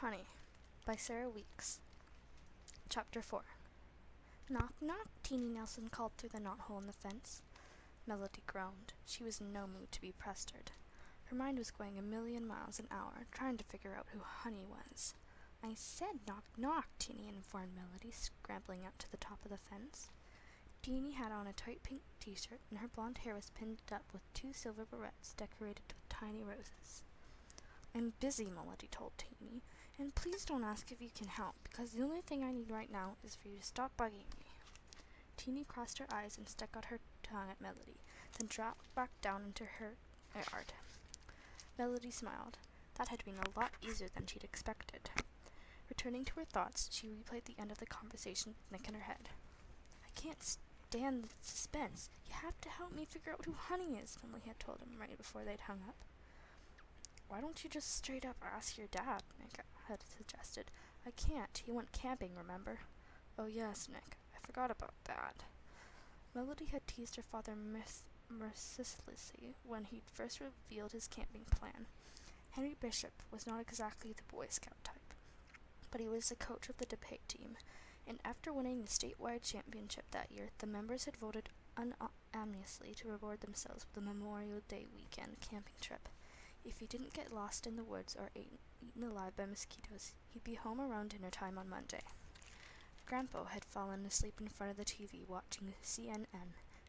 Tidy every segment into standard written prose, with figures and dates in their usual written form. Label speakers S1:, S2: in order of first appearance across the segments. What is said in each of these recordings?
S1: Honey by Sarah Weeks. Chapter 4. Knock, knock, Teeny Nelson called through the knothole in the fence. Melody groaned. She was in no mood to be pestered. Her mind was going 1,000,000 miles an hour, trying to figure out who Honey was. I said knock, knock, Teeny informed Melody, scrambling up to the top of the fence. Teeny had on a tight pink t-shirt, and her blonde hair was pinned up with 2 silver barrettes decorated with tiny roses. I'm busy, Melody told Teeny, and please don't ask if you can help, because the only thing I need right now is for you to stop bugging me. Teeny crossed her eyes and stuck out her tongue at Melody, then dropped back down into her yard. Melody smiled. That had been a lot easier than she'd expected. Returning to her thoughts, she replayed the end of the conversation with Nick in her head. I can't stand the suspense. You have to help me figure out who Honey is, Melody had told him right before they'd hung up. Why don't you just straight up ask your dad, Nick had suggested. I can't. He went camping, remember? Oh yes, Nick. I forgot about that. Melody had teased her father mercilessly when he'd first revealed his camping plan. Henry Bishop was not exactly the Boy Scout type, but he was the coach of the debate team, and after winning the statewide championship that year, the members had voted unanimously to reward themselves with a Memorial Day weekend camping trip. If he didn't get lost in the woods or eaten alive by mosquitoes, he'd be home around dinner time on Monday. Grandpa had fallen asleep in front of the TV watching CNN,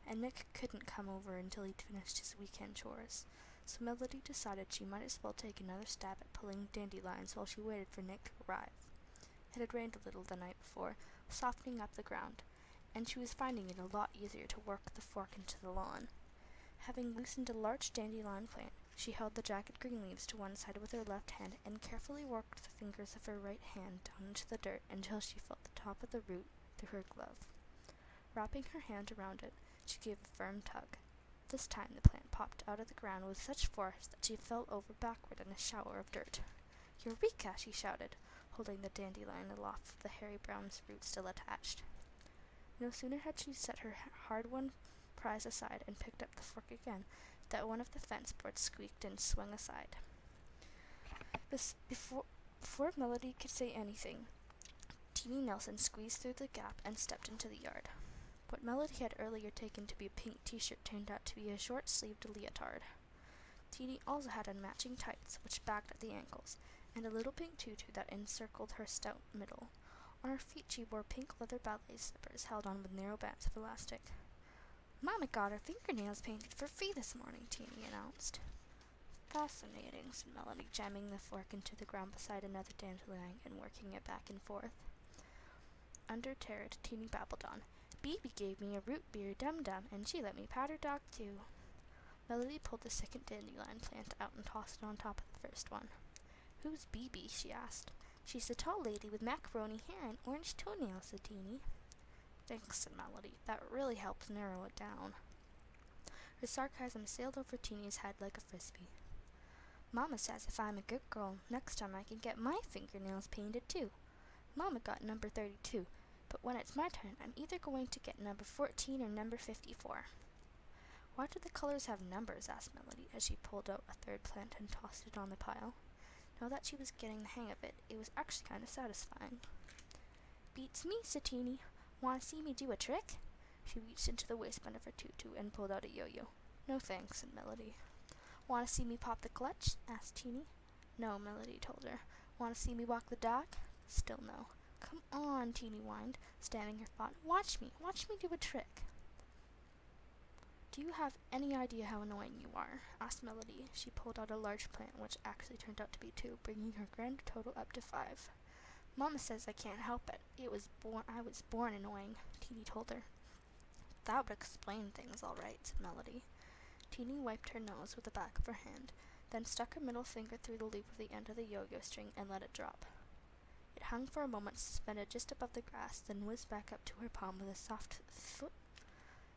S1: and Nick couldn't come over until he'd finished his weekend chores, so Melody decided she might as well take another stab at pulling dandelions while she waited for Nick to arrive. It had rained a little the night before, softening up the ground, and she was finding it a lot easier to work the fork into the lawn. Having loosened a large dandelion plant, she held the jagged green leaves to one side with her left hand and carefully worked the fingers of her right hand down into the dirt until she felt the top of the root through her glove. Wrapping her hand around it, she gave a firm tug. This time the plant popped out of the ground with such force that she fell over backward in a shower of dirt. Eureka! She shouted, holding the dandelion aloft with the hairy brown root still attached. No sooner had she set her hard-won prize aside and picked up the fork again that one of the fence boards squeaked and swung aside. Before Melody could say anything, Teeny Nelson squeezed through the gap and stepped into the yard. What Melody had earlier taken to be a pink t-shirt turned out to be a short-sleeved leotard. Teeny also had on matching tights, which bagged at the ankles, and a little pink tutu that encircled her stout middle. On her feet she wore pink leather ballet slippers held on with narrow bands of elastic. Mama got her fingernails painted for free this morning, Teeny announced. Fascinating, said Melody, jamming the fork into the ground beside another dandelion and working it back and forth. Undeterred, Teeny babbled on. Bibi gave me a root beer dum-dum, and she let me pat her dog, too. Melody pulled the second dandelion plant out and tossed it on top of the first one. Who's Bibi? She asked. She's the tall lady with macaroni hair and orange toenails, said Teeny. Thanks, said Melody. That really helps narrow it down. Her sarcasm sailed over Teeny's head like a frisbee. Mama says if I'm a good girl, next time I can get my fingernails painted too. Mama got number 32, but when it's my turn, I'm either going to get number 14 or number 54. Why do the colors have numbers? Asked Melody as she pulled out a third plant and tossed it on the pile. Now that she was getting the hang of it, it was actually kind of satisfying. Beats me, said Teeny. Want to see me do a trick? She reached into the waistband of her tutu and pulled out a yo-yo. No thanks, said Melody. Want to see me pop the clutch? Asked Teeny. No, Melody told her. Want to see me walk the dog? Still no. Come on, Teeny whined, stamping her foot. Watch me do a trick. Do you have any idea how annoying you are? Asked Melody. She pulled out a large plant, which actually turned out to be 2, bringing her grand total up to 5. Mama says I can't help it. I was born annoying, Teeny told her. That would explain things, all right, said Melody. Teeny wiped her nose with the back of her hand, then stuck her middle finger through the loop of the end of the yo-yo string and let it drop. It hung for a moment suspended just above the grass, then whizzed back up to her palm with a soft thwip.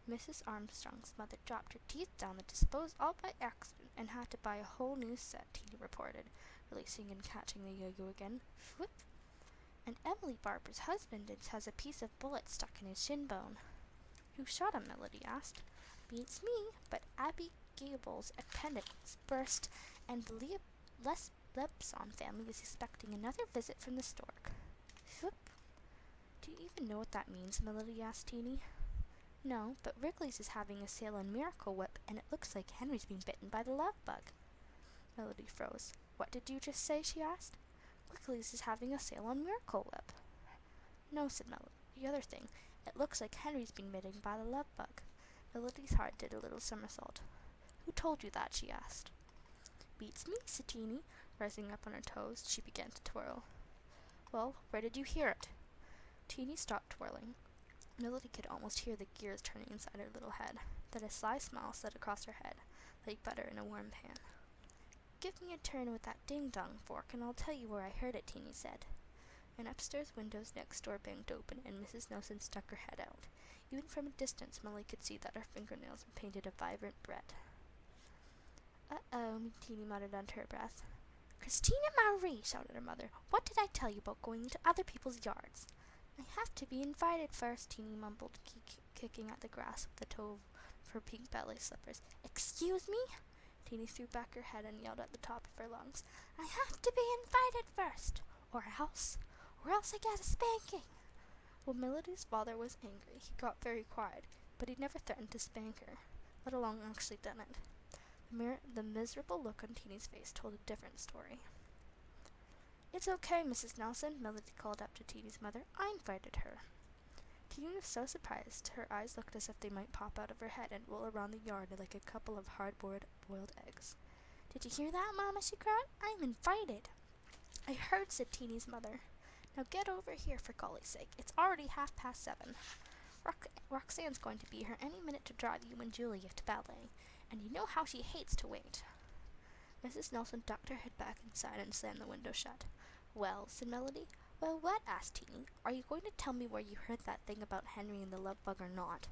S1: Mrs. Armstrong's mother dropped her teeth down the dispose all by accident and had to buy a whole new set, Teeny reported, releasing and catching the yo-yo again. Whoop! And Emily Barber's husband has a piece of bullet stuck in his shin bone. Who shot him? Melody asked. Beats me, but Abby Gable's appendix burst, and the Lebson family is expecting another visit from the stork. Whoop. Do you even know what that means? Melody asked Teeny. No, but Wrigley's is having a sale on Miracle Whip, and it looks like Henry's been bitten by the love bug. Melody froze. What did you just say? She asked. Wrigley's is having a sale on Miracle Whip. No, said Melody. The other thing. It looks like Henry's been bitten by the love bug. Melody's heart did a little somersault. Who told you that? She asked. Beats me, said Teeny. Rising up on her toes, she began to twirl. Well, where did you hear it? Teeny stopped twirling. Melody could almost hear the gears turning inside her little head. Then a sly smile slid across her head, like butter in a warm pan. Give me a turn with that ding-dong fork, and I'll tell you where I heard it, Teeny said. An upstairs windows next door banged open, and Mrs. Nelson stuck her head out. Even from a distance, Molly could see that her fingernails were painted a vibrant red. Uh-oh, Teeny muttered under her breath. Christina Marie, shouted her mother. What did I tell you about going into other people's yards? I have to be invited first, Teeny mumbled, kicking at the grass with the toe of her pink ballet slippers. Excuse me? Teeny threw back her head and yelled at the top of her lungs. I have to be invited first, or else I get a spanking. When Melody's father was angry, he got very quiet, but he never threatened to spank her, let alone actually done it. The miserable look on Teeny's face told a different story. It's okay, Mrs. Nelson, Melody called up to Teeny's mother. I invited her. Teeny was so surprised, her eyes looked as if they might pop out of her head and roll around the yard like a couple of hard-boiled eggs. Did you hear that, Mama? She cried. I'm invited. I heard, said Teeny's mother. Now get over here, for golly's sake. It's already 7:30. Roxanne's going to be here any minute to drive you and Julia to ballet, and you know how she hates to wait. Mrs. Nelson ducked her head back inside and slammed the window shut. Well, said Melody. Well, what? Asked Teeny. Are you going to tell me where you heard that thing about Henry and the love bug or not?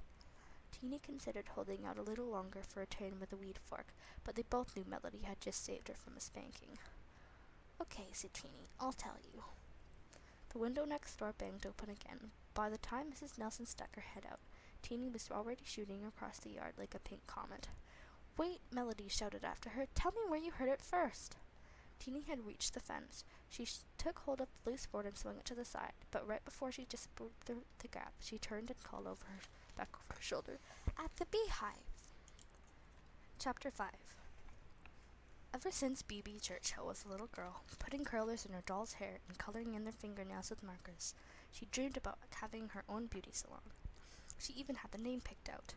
S1: Teeny considered holding out a little longer for a turn with a weed fork, but they both knew Melody had just saved her from a spanking. Okay, said Teeny. I'll tell you. The window next door banged open again. By the time Mrs. Nelson stuck her head out, Teeny was already shooting across the yard like a pink comet. Wait, Melody shouted after her. Tell me where you heard it first. Teeny had reached the fence. She took hold of the loose board and swung it to the side, but right before she just moved the gap, she turned and called back over her shoulder, At the beehive! Chapter 5. Ever since Bibi Churchill was a little girl, putting curlers in her doll's hair and coloring in their fingernails with markers, she dreamed about having her own beauty salon. She even had the name picked out.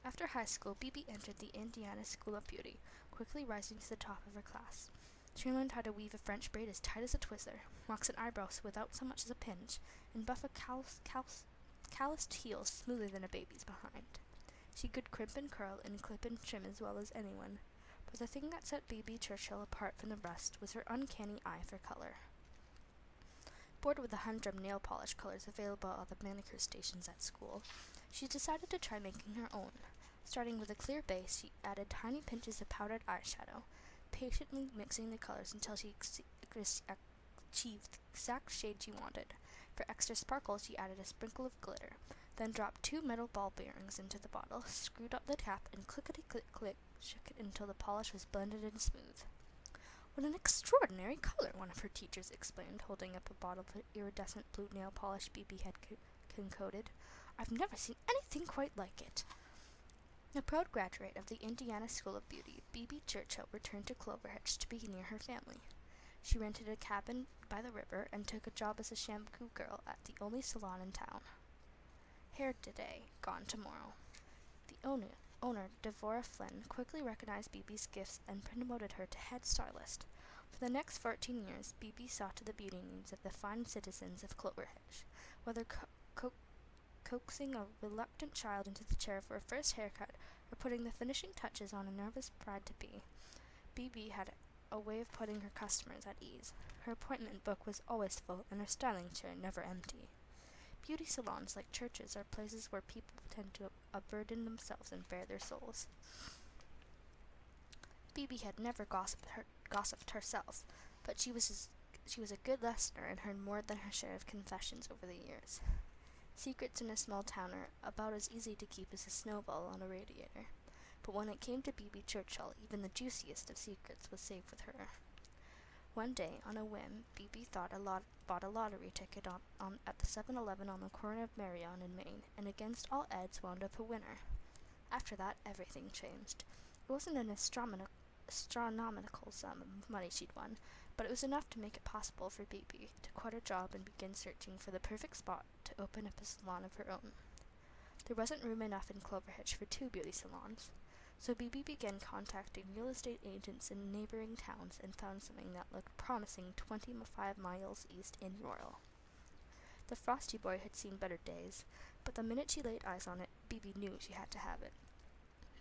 S1: After high school, Bibi entered the Indiana School of Beauty, quickly rising to the top of her class. She learned how to weave a French braid as tight as a Twizzler, wax an eyebrows without so much as a pinch, and buff a calloused heel smoother than a baby's behind. She could crimp and curl and clip and trim as well as anyone. But the thing that set Bibi Churchill apart from the rest was her uncanny eye for color. Bored with the humdrum nail polish colors available at the manicure stations at school, she decided to try making her own. Starting with a clear base, she added tiny pinches of powdered eyeshadow, patiently mixing the colors until she achieved the exact shade she wanted. For extra sparkle, she added a sprinkle of glitter, then dropped 2 metal ball bearings into the bottle, screwed up the cap, and clickety-click-click shook it until the polish was blended and smooth. What an extraordinary color, one of her teachers exclaimed, holding up a bottle of iridescent blue nail polish Bibi had concocted. I've never seen anything quite like it. A proud graduate of the Indiana School of Beauty, Bibi Churchill returned to Cloverhitch to be near her family. She rented a cabin by the river and took a job as a shampoo girl at the only salon in town. Hair today, gone tomorrow. The owner, Devorah Flynn, quickly recognized Bibi's gifts and promoted her to head stylist. For the next 14 years, Bibi saw to the beauty needs of the fine citizens of Cloverhitch, whether coaxing a reluctant child into the chair for a first haircut or putting the finishing touches on a nervous bride-to-be. Bibi had a way of putting her customers at ease. Her appointment book was always full and her styling chair never empty. Beauty salons, like churches, are places where people tend to burden themselves and bare their souls. Bibi had never gossiped herself, but she was a good listener and heard more than her share of confessions over the years. Secrets in a small town are about as easy to keep as a snowball on a radiator, but when it came to Bibi Churchill, even the juiciest of secrets was safe with her. One day, on a whim, Bibi bought a lottery ticket at the 7-Eleven on the corner of Marion and Main, and against all odds wound up a winner. After that, everything changed. It wasn't an astronomical sum of money she'd won, but it was enough to make it possible for Bibi to quit her job and begin searching for the perfect spot to open up a salon of her own. There wasn't room enough in Cloverhitch for 2 beauty salons, so Bibi began contacting real estate agents in neighboring towns and found something that looked promising 25 miles east in Royal. The Frosty Boy had seen better days, but the minute she laid eyes on it, Bibi knew she had to have it.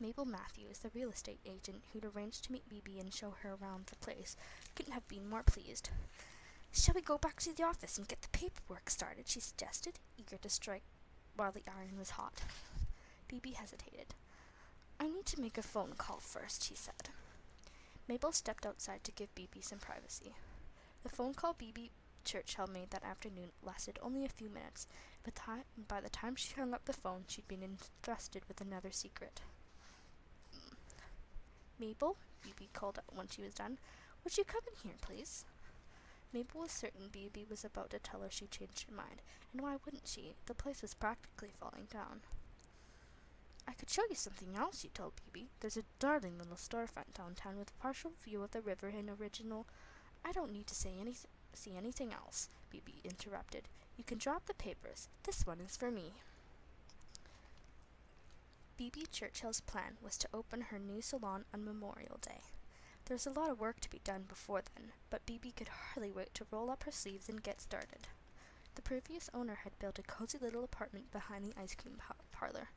S1: Mabel Matthews, the real estate agent who'd arranged to meet Bibi and show her around the place, couldn't have been more pleased. "Shall we go back to the office and get the paperwork started?" she suggested, eager to strike while the iron was hot. Bibi hesitated. "I need to make a phone call first," she said. Mabel stepped outside to give Bibi some privacy. The phone call Bibi Churchill made that afternoon lasted only a few minutes, but by the time she hung up the phone, she'd been entrusted with another secret. "Mabel," Bibi called out when she was done, "would you come in here, please?" Mabel was certain Bibi was about to tell her she changed her mind, and why wouldn't she? The place was practically falling down. "I could show you something else," she told Bibi. "There's a darling little storefront downtown with a partial view of the river and original—" "I don't need to see anything else," Bibi interrupted. "You can drop the papers. This one is for me." Bibi Churchill's plan was to open her new salon on Memorial Day. There was a lot of work to be done before then, but Bibi could hardly wait to roll up her sleeves and get started. The previous owner had built a cozy little apartment behind the ice cream parlor.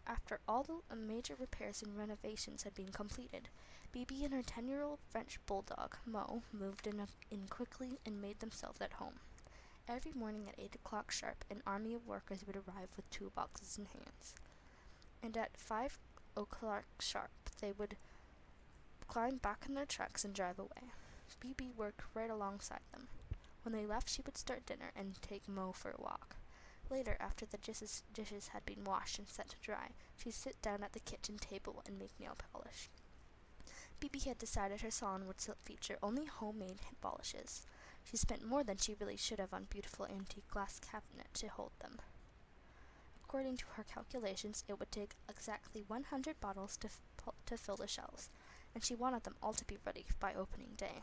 S1: After all the major repairs and renovations had been completed, Bibi and her 10-year-old French bulldog, Mo, moved in quickly and made themselves at home. Every morning at 8 o'clock sharp, an army of workers would arrive with toolboxes in hands. And at 5 o'clock sharp, they would climb back in their trucks and drive away. Bibi worked right alongside them. When they left, she would start dinner and take Mo for a walk. Later, after the dishes had been washed and set to dry, she'd sit down at the kitchen table and make nail polish. Bibi had decided her salon would feature only homemade polishes. She spent more than she really should have on beautiful antique glass cabinet to hold them. According to her calculations, it would take exactly 100 bottles to fill the shelves, and she wanted them all to be ready by opening day.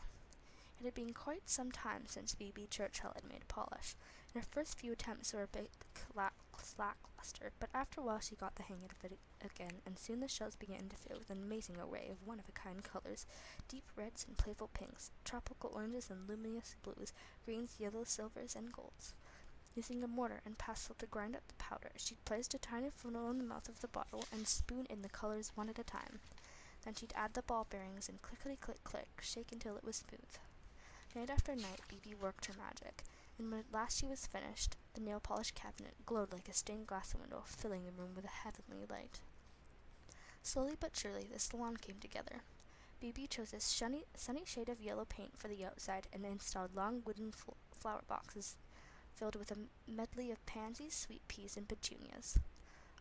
S1: It had been quite some time since Bibi Churchill had made a polish, and her first few attempts were a bit lackluster, but after a while she got the hang of it again, and soon the shelves began to fill with an amazing array of one-of-a-kind colors: deep reds and playful pinks, tropical oranges and luminous blues, greens, yellows, silvers, and golds. Using a mortar and pestle to grind up the powder, she'd placed a tiny funnel in the mouth of the bottle and spoon in the colors one at a time. Then she'd add the ball bearings and clickety-click-click, shake until it was smooth. Night after night, Bibi worked her magic, and when at last she was finished, the nail polish cabinet glowed like a stained glass window, filling the room with a heavenly light. Slowly but surely, the salon came together. Bibi chose a sunny shade of yellow paint for the outside and installed long wooden flower boxes filled with a medley of pansies, sweet peas, and petunias.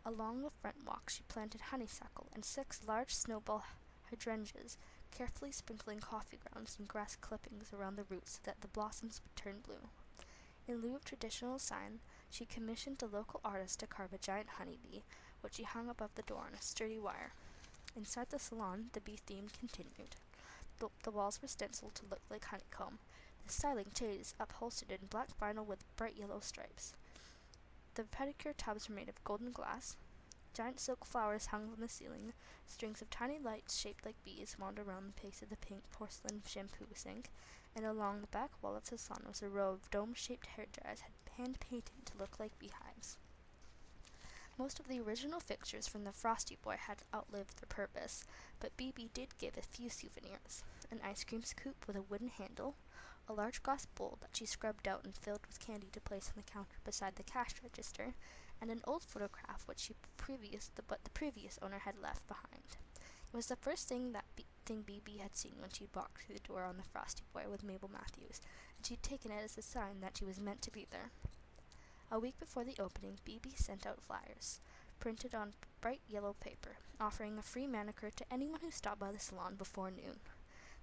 S1: Along the front walk she planted honeysuckle and 6 large snowball hydrangeas, carefully sprinkling coffee grounds and grass clippings around the roots so that the blossoms would turn blue. In lieu of traditional sign, she commissioned a local artist to carve a giant honeybee, which she hung above the door on a sturdy wire. Inside the salon, the bee theme continued. The walls were stenciled to look like honeycomb, the styling chairs upholstered in black vinyl with bright yellow stripes. The pedicure tubs were made of golden glass. Giant silk flowers hung from the ceiling. Strings of tiny lights shaped like bees wound around the base of the pink porcelain shampoo sink, and along the back wall of the salon was a row of dome-shaped hair dryers hand-painted to look like beehives. Most of the original fixtures from the Frosty Boy had outlived their purpose, but Bibi did give a few souvenirs: an ice cream scoop with a wooden handle, a large glass bowl that she scrubbed out and filled with candy to place on the counter beside the cash register, and an old photograph which the previous owner had left behind. It was the first thing Bibi had seen when she walked through the door on the Frosty Boy with Mabel Matthews, and she'd taken it as a sign that she was meant to be there. A week before the opening, Bibi sent out flyers, printed on bright yellow paper, offering a free manicure to anyone who stopped by the salon before noon.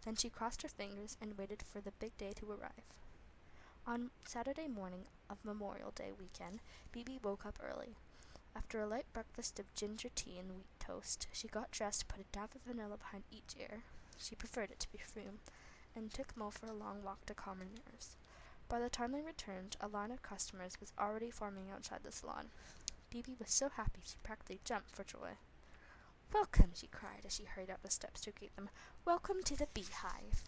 S1: Then she crossed her fingers and waited for the big day to arrive. On Saturday morning of Memorial Day weekend, Bibi woke up early. After a light breakfast of ginger tea and wheat toast, she got dressed, put a dab of vanilla behind each ear, she preferred it to perfume, and took Mo for a long walk to calm her nerves. By the time they returned, a line of customers was already forming outside the salon. Bibi was so happy she practically jumped for joy. "Welcome," she cried as she hurried up the steps to greet them. "Welcome to the beehive."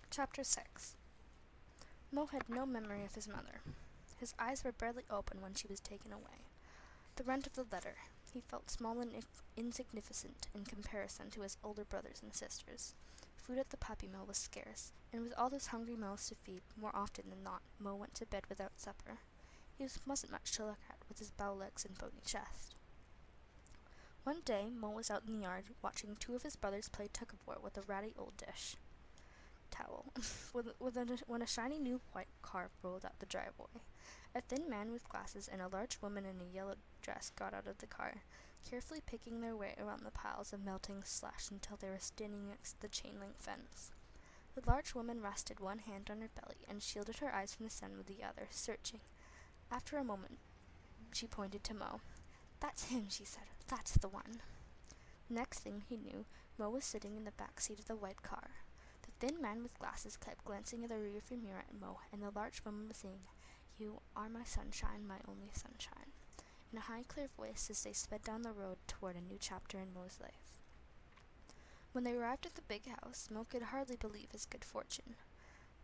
S1: Chapter 6. Mo had no memory of his mother. His eyes were barely open when she was taken away. The runt of the litter. He felt small and insignificant in comparison to his older brothers and sisters. Food at the puppy mill was scarce, and with all those hungry mouths to feed, more often than not, Mo went to bed without supper. He wasn't much to look at, with his bow legs and bony chest. One day, Mo was out in the yard, watching two of his brothers play tug-of-war with a ratty old dish towel, when a shiny new white car rolled out the driveway. A thin man with glasses and a large woman in a yellow dress got out of the car, carefully picking their way around the piles of melting slush until they were standing next to the chain-link fence. The large woman rested one hand on her belly and shielded her eyes from the sun with the other, searching. After a moment, she pointed to Mo. "That's him," she said. "That's the one." The next thing he knew, Mo was sitting in the back seat of the white car. The thin man with glasses kept glancing at the rearview mirror at Mo, and the large woman was saying, "You are my sunshine, my only sunshine," in a high, clear voice as they sped down the road toward a new chapter in Mo's life. When they arrived at the big house, Mo could hardly believe his good fortune.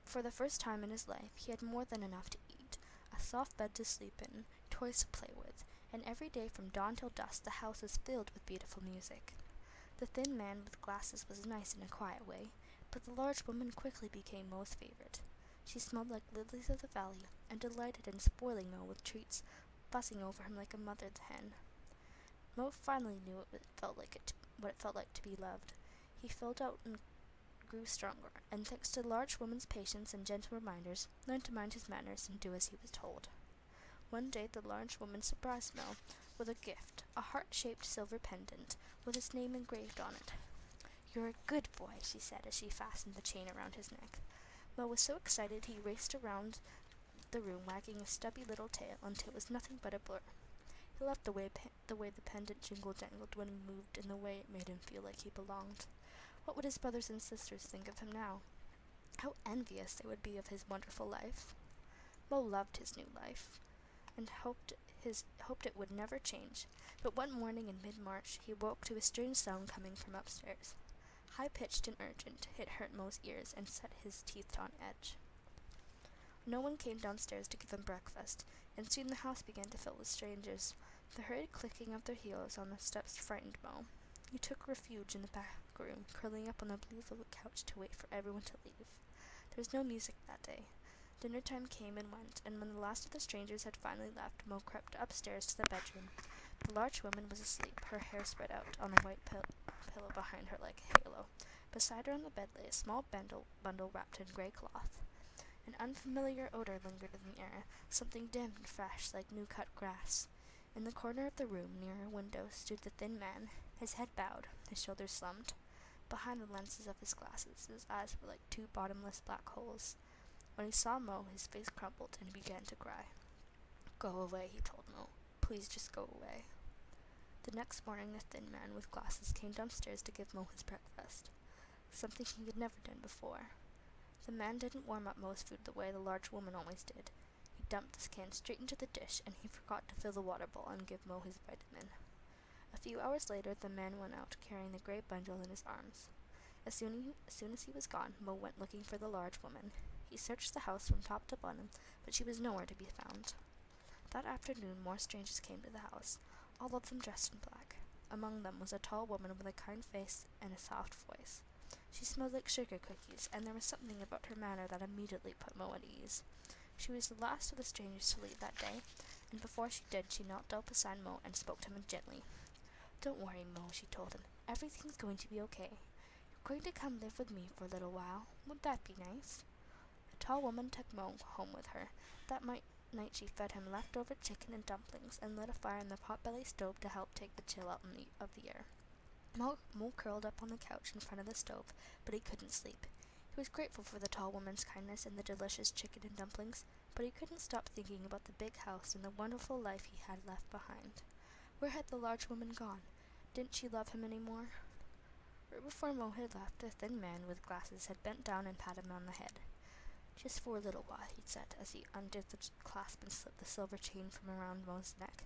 S1: For the first time in his life, he had more than enough to eat, a soft bed to sleep in, toys to play with, and every day from dawn till dusk the house was filled with beautiful music. The thin man with glasses was nice in a quiet way, but the large woman quickly became Mo's favorite. She smelled like lilies of the valley, and delighted in spoiling Mo with treats, fussing over him like a mothered hen. Mo finally knew what it felt like to be loved. He filled out and grew stronger, and thanks to the large woman's patience and gentle reminders, learned to mind his manners and do as he was told. One day the large woman surprised Mo with a gift, a heart-shaped silver pendant with his name engraved on it. "You're a good boy," she said as she fastened the chain around his neck. Mo was so excited he raced around the room wagging a stubby little tail until it was nothing but a blur. He loved the way the pendant jingle-jangled when he moved, and the way it made him feel like he belonged. What would his brothers and sisters think of him now? How envious they would be of his wonderful life. Mo loved his new life, and hoped it would never change. But one morning in mid-March, he woke to a strange sound coming from upstairs. High-pitched and urgent, it hurt Mo's ears and set his teeth on edge. No one came downstairs to give him breakfast, and soon the house began to fill with strangers. The hurried clicking of their heels on the steps frightened Mo. He took refuge in the back room, curling up on the blue velvet couch to wait for everyone to leave. There was no music that day. Dinner time came and went, and when the last of the strangers had finally left, Mo crept upstairs to the bedroom. The large woman was asleep, her hair spread out on a white pillow behind her like a halo. Beside her on the bed lay a small bundle wrapped in gray cloth. An unfamiliar odor lingered in the air, something damp and fresh like new-cut grass. In the corner of the room, near a window, stood the thin man, his head bowed, his shoulders slumped. Behind the lenses of his glasses, his eyes were like two bottomless black holes. When he saw Mo, his face crumpled and he began to cry. "Go away," he told Mo. "Please just go away." The next morning, the thin man with glasses came downstairs to give Mo his breakfast, something he had never done before. The man didn't warm up Mo's food the way the large woman always did. He dumped his can straight into the dish, and he forgot to fill the water bowl and give Mo his vitamin. A few hours later, the man went out, carrying the gray bundle in his arms. As soon as he was gone, Mo went looking for the large woman. He searched the house from top to bottom, but she was nowhere to be found. That afternoon, more strangers came to the house, all of them dressed in black. Among them was a tall woman with a kind face and a soft voice. She smelled like sugar cookies, and there was something about her manner that immediately put Mo at ease. She was the last of the strangers to leave that day, and before she did, she knelt down beside Mo and spoke to him gently. "Don't worry, Mo," she told him. "Everything's going to be okay. You're going to come live with me for a little while. Would that be nice?" The tall woman took Mo home with her. That night she fed him leftover chicken and dumplings and lit a fire in the pot-belly stove to help take the chill out of the air. Mo curled up on the couch in front of the stove, but he couldn't sleep. He was grateful for the tall woman's kindness and the delicious chicken and dumplings, but he couldn't stop thinking about the big house and the wonderful life he had left behind. Where had the large woman gone? Didn't she love him any more? Right before Mo had left, a thin man with glasses had bent down and patted him on the head. "Just for a little while," he said, as he undid the clasp and slipped the silver chain from around Mo's neck.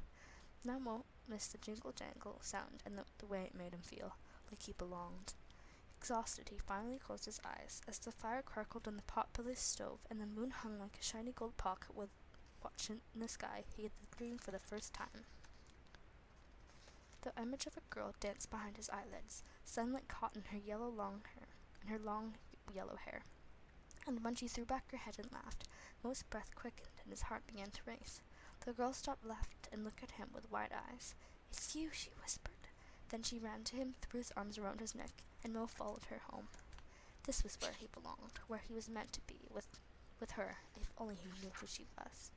S1: Now Mo missed the jingle-jangle sound and the way it made him feel, like he belonged. Exhausted, he finally closed his eyes, as the fire crackled on the pot-bellied stove and the moon hung like a shiny gold pocket with watch in the sky. He had dreamed for the first time. The image of a girl danced behind his eyelids, sunlight caught in her long yellow hair. And when she threw back her head and laughed, Mo's breath quickened and his heart began to race. The girl stopped, laughed, and looked at him with wide eyes. "It's you," she whispered. Then she ran to him, threw his arms around his neck, and Mo followed her home. This was where he belonged, where he was meant to be, with her, if only he knew who she was.